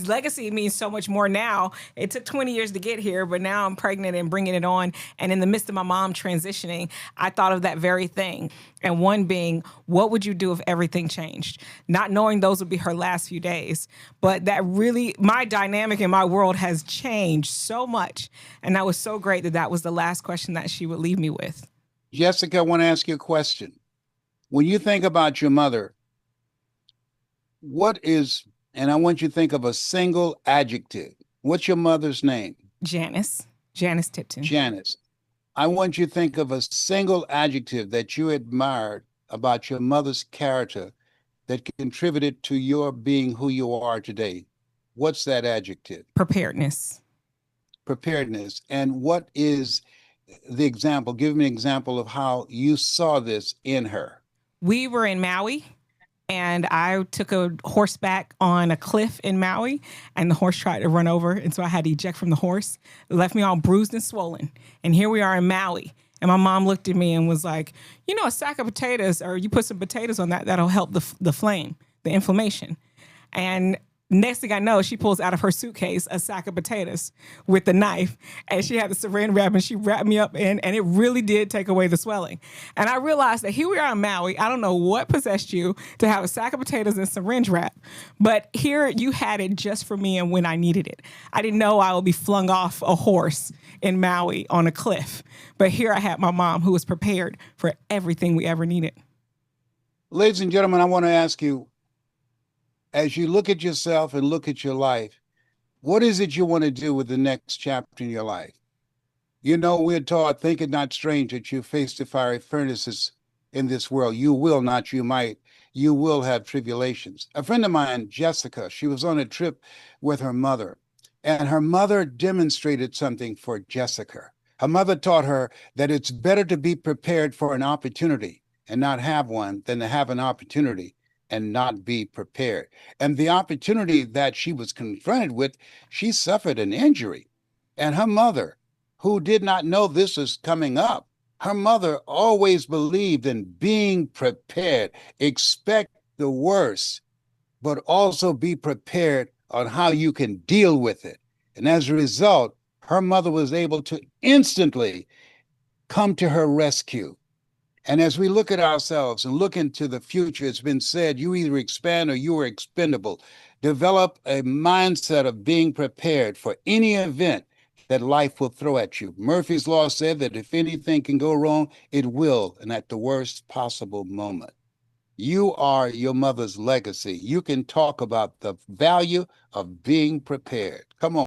legacy means so much more now. It took 20 years to get here, but now I'm pregnant and bringing it on. And in the midst of my mom transitioning, I thought of that very thing. And one being, what would you do if everything changed? Not knowing those would be her last few days. But that really, my dynamic in my world has changed so much. And that was so great that that was the last question that she would leave me with. Jessica, I want to ask you a question. When you think about your mother, and I want you to think of a single adjective. What's your mother's name? Janice Tipton. Janice. I want you to think of a single adjective that you admired about your mother's character that contributed to your being who you are today. What's that adjective? Preparedness. Preparedness. And what is the example? Give me an example of how you saw this in her. We were in Maui, and I took a horseback on a cliff in Maui, and the horse tried to run over. And so I had to eject from the horse. It left me all bruised and swollen. And here we are in Maui. And my mom looked at me and was like, you know, a sack of potatoes, or you put some potatoes on that, that'll help the flame, the inflammation. And next thing I know, she pulls out of her suitcase a sack of potatoes with the knife, and she had the saran wrap, and she wrapped me up in, and it really did take away the swelling. And I realized that here we are in Maui. I don't know what possessed you to have a sack of potatoes and syringe wrap, but here you had it just for me and when I needed it. I didn't know I would be flung off a horse in Maui on a cliff, but here I had my mom who was prepared for everything we ever needed. Ladies and gentlemen, I want to ask you, as you look at yourself and look at your life, what is it you want to do with the next chapter in your life? You know, we're taught, think it not strange that you face the fiery furnaces in this world. You will, not you might. You will have tribulations. A friend of mine, Jessica, she was on a trip with her mother, and her mother demonstrated something for Jessica. Her mother taught her that it's better to be prepared for an opportunity and not have one than to have an opportunity and not be prepared. And the opportunity that she was confronted with, she suffered an injury. And her mother, who did not know this was coming up, her mother always believed in being prepared. Expect the worst, but also be prepared on how you can deal with it. And as a result, her mother was able to instantly come to her rescue. And as we look at ourselves and look into the future, it's been said, you either expand or you are expendable. Develop a mindset of being prepared for any event that life will throw at you. Murphy's Law said that if anything can go wrong, it will, and at the worst possible moment. You are your mother's legacy. You can talk about the value of being prepared. Come on.